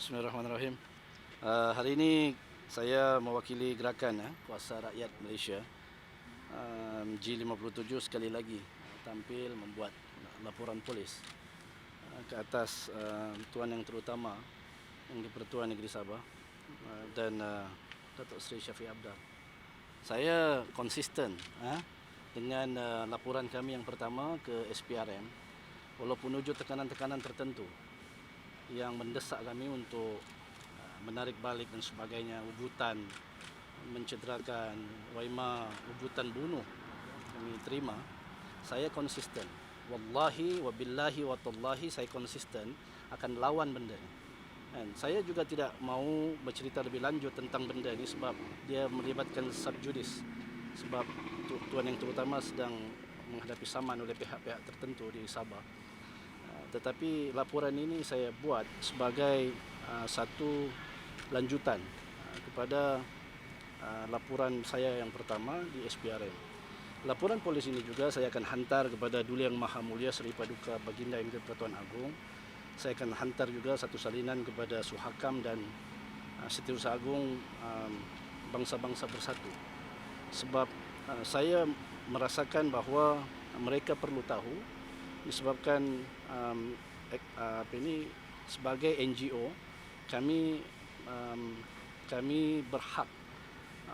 Bismillahirrahmanirrahim. Hari ini saya mewakili gerakan Kuasa Rakyat Malaysia G57 sekali lagi tampil membuat laporan polis ke atas Tuan Yang Terutama Yang di-Pertuan Negeri Sabah dan Datuk Seri Shafie Apdal. Saya konsisten dengan laporan kami yang pertama ke SPRM walaupun wujud tekanan-tekanan tertentu yang mendesak kami untuk menarik balik dan sebagainya, ugutan mencederakan, waima ugutan bunuh kami terima. Saya konsisten, wallahi wabillahi watallahi, saya konsisten akan lawan benda ini. Dan saya juga tidak mau bercerita lebih lanjut tentang benda ini sebab dia melibatkan subjudis, sebab Tuan Yang Terutama sedang menghadapi saman oleh pihak-pihak tertentu di Sabah. Tetapi laporan ini saya buat sebagai satu lanjutan kepada laporan saya yang pertama di SPRM. Laporan polis ini juga saya akan hantar kepada Duli Yang Maha Mulia Seri Paduka Baginda Yang di-Pertuan Agong. Saya akan hantar juga satu salinan kepada Suhakam dan Setiausaha Agung Bangsa-Bangsa Bersatu. Sebab saya merasakan bahawa mereka perlu tahu disebabkan ini sebagai NGO kami berhak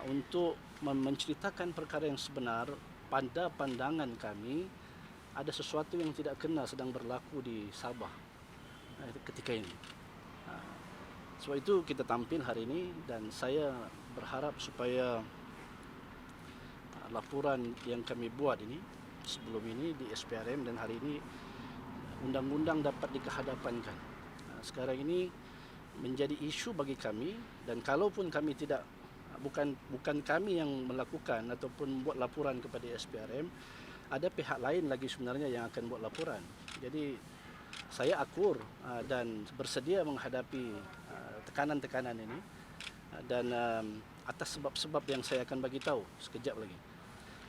untuk menceritakan perkara yang sebenar. Pada pandangan kami ada sesuatu yang tidak kena sedang berlaku di Sabah ketika ini. Sebab itu kita tampil hari ini dan saya berharap supaya laporan yang kami buat ini sebelum ini di SPRM dan hari ini undang-undang dapat dikehadapankan. Sekarang ini menjadi isu bagi kami, dan kalaupun kami tidak bukan kami yang melakukan ataupun buat laporan kepada SPRM, ada pihak lain lagi sebenarnya yang akan buat laporan. Jadi saya akur dan bersedia menghadapi tekanan-tekanan ini dan atas sebab-sebab yang saya akan bagi tahu sekejap lagi.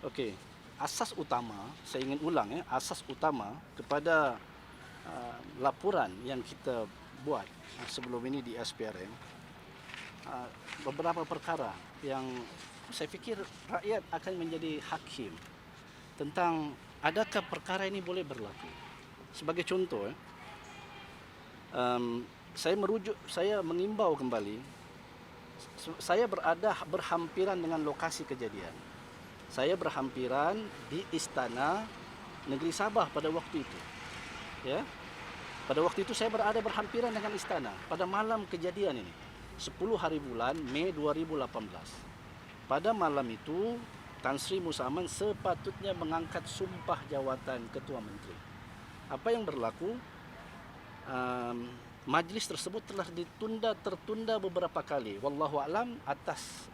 Okey. Asas utama, saya ingin ulang asas utama kepada laporan yang kita buat sebelum ini di SPRM, beberapa perkara yang saya fikir rakyat akan menjadi hakim tentang adakah perkara ini boleh berlaku. Sebagai contoh, saya mengimbau kembali, saya berhampiran dengan lokasi kejadian. Saya berhampiran di Istana Negeri Sabah pada waktu itu. Ya. Pada waktu itu saya berhampiran dengan istana pada malam kejadian ini. 10 hari bulan Mei 2018. Pada malam itu Tan Sri Musa Aman sepatutnya mengangkat sumpah jawatan Ketua Menteri. Apa yang berlaku? Majlis tersebut telah tertunda beberapa kali. Wallahu a'lam atas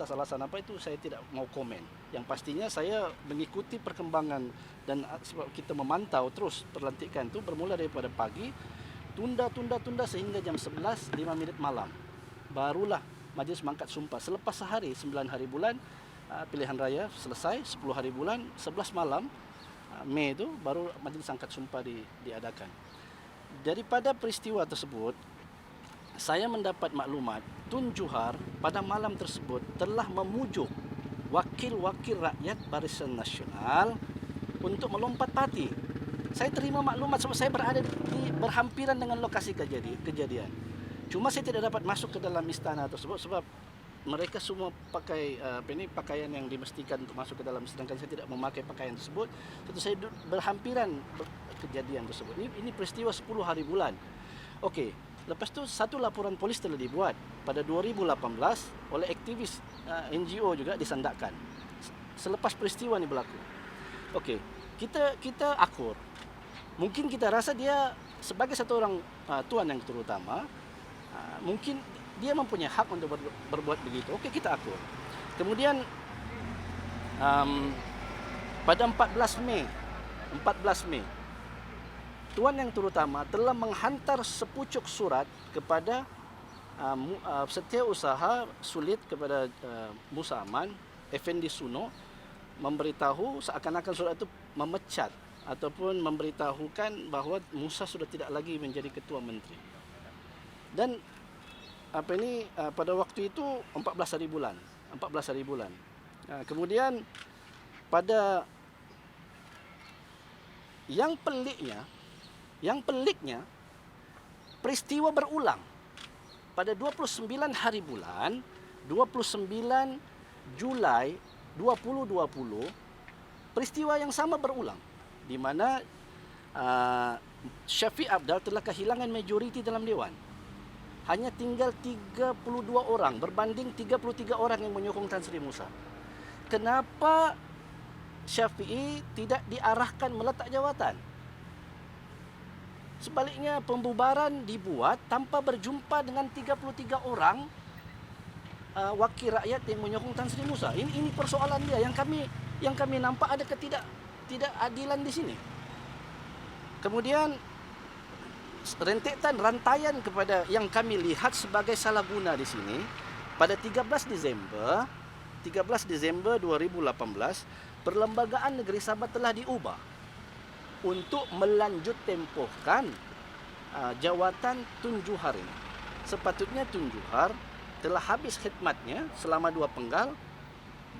alasan apa itu saya tidak mau komen. Yang pastinya saya mengikuti perkembangan dan sebab kita memantau terus perlantikan itu bermula daripada pagi, tunda sehingga jam 11.05 malam. Barulah majlis mengangkat sumpah. Selepas sehari 9 hari bulan pilihan raya selesai, 10 hari bulan 11 malam Mei itu baru majlis angkat sumpah diadakan. Daripada peristiwa tersebut, saya mendapat maklumat Tun Juhar pada malam tersebut telah memujuk wakil-wakil rakyat Barisan Nasional untuk melompat parti. Saya terima maklumat sebab saya berhampiran dengan lokasi kejadian. Cuma saya tidak dapat masuk ke dalam istana tersebut sebab mereka semua pakai pakaian yang dimestikan untuk masuk ke dalam, sedangkan saya tidak memakai pakaian tersebut. Tentu saya berhampiran kejadian tersebut. Ini peristiwa 10 hari bulan. Okey, lepas tu satu laporan polis telah dibuat pada 2018 oleh aktivis NGO juga disandakkan. Selepas peristiwa ini berlaku. Okey, kita akur. Mungkin kita rasa dia sebagai satu orang tuan yang terutama, mungkin dia mempunyai hak untuk berbuat begitu. Okey, kita akur. Kemudian pada 14 Mei Tuan Yang Terutama telah menghantar sepucuk surat kepada Setiausaha Sulit kepada Musa Aman, Effendi Suno, memberitahu seakan-akan surat itu memecat ataupun memberitahukan bahawa Musa sudah tidak lagi menjadi Ketua Menteri. Dan pada waktu itu 14 hari bulan. Kemudian pada yang peliknya peristiwa berulang pada 29 hari bulan 29 Julai 2020. Peristiwa yang sama berulang di mana Syafiq Apdal telah kehilangan majoriti dalam Dewan. Hanya tinggal 32 orang berbanding 33 orang yang menyokong Tan Sri Musa. Kenapa Syafi'i tidak diarahkan meletak jawatan? Sebaliknya pembubaran dibuat tanpa berjumpa dengan 33 orang wakil rakyat yang menyokong Tan Sri Musa. Ini persoalan dia yang kami nampak ada ketidakadilan di sini. Kemudian rentetan rantaian kepada yang kami lihat sebagai salah guna di sini pada 13 Desember 2018 Perlembagaan Negeri Sabah telah diubah untuk melanjut tempohkan jawatan Tun Juhar ini. Sepatutnya Tun Juhar telah habis khidmatnya selama 2 penggal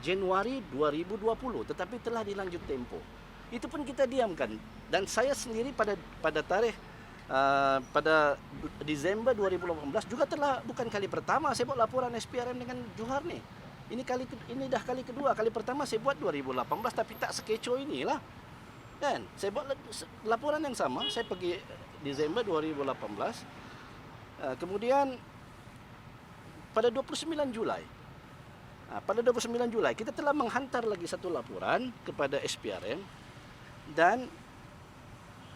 Januari 2020, tetapi telah dilanjut tempo. Itu pun kita diamkan. Dan saya sendiri pada Desember 2018 juga telah, bukan kali pertama saya buat laporan SPRM dengan Juhar nih. Ini dah kali kedua. Kali pertama saya buat 2018 tapi tak sekecoh inilah. Kan? Saya buat laporan yang sama, saya pergi Desember 2018. Kemudian pada 29 Julai kita telah menghantar lagi satu laporan kepada SPRM, dan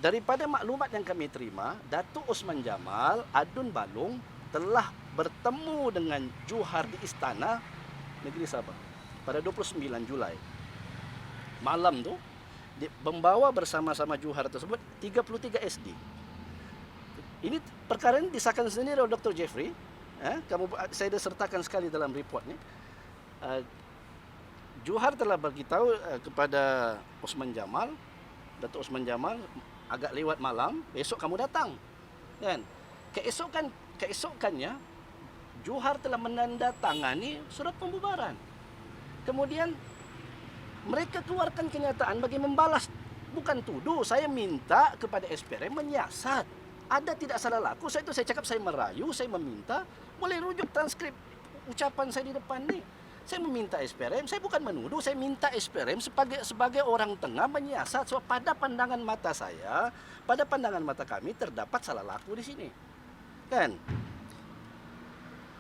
daripada maklumat yang kami terima, Datuk Osman Jamal, Adun Balung telah bertemu dengan Juhar di Istana Negeri Sabah pada 29 Julai. Malam tu membawa bersama-sama Juhar tersebut 33 SD. Ini perkara ini disahkan sendiri oleh Dr. Jeffrey. Saya dah sertakan sekali dalam report ni. Juhar telah beritahu kepada Osman Jamal, Datuk Osman Jamal, agak lewat malam, besok kamu datang. Kan? Keesokannya Juhar telah menandatangani surat pembubaran. Kemudian mereka keluarkan kenyataan bagi membalas, bukan tuduh. Saya minta kepada SPRM menyiasat. Ada tidak salah laku, saya cakap saya merayu, saya meminta, boleh rujuk transkrip ucapan saya di depan ni. Saya meminta SPRM, saya bukan menuduh, saya minta SPRM sebagai orang tengah menyiasat. So, pada pandangan mata saya, pada pandangan mata kami terdapat salah laku di sini. Kan?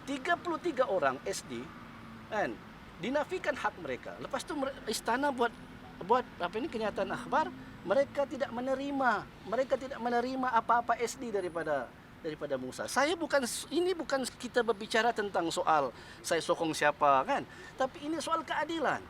33 orang SD kan dinafikan hak mereka. Lepas tu istana buat kenyataan akhbar, mereka tidak menerima apa-apa SD daripada Musa. Ini bukan kita berbicara tentang soal saya sokong siapa kan, tapi ini soal keadilan.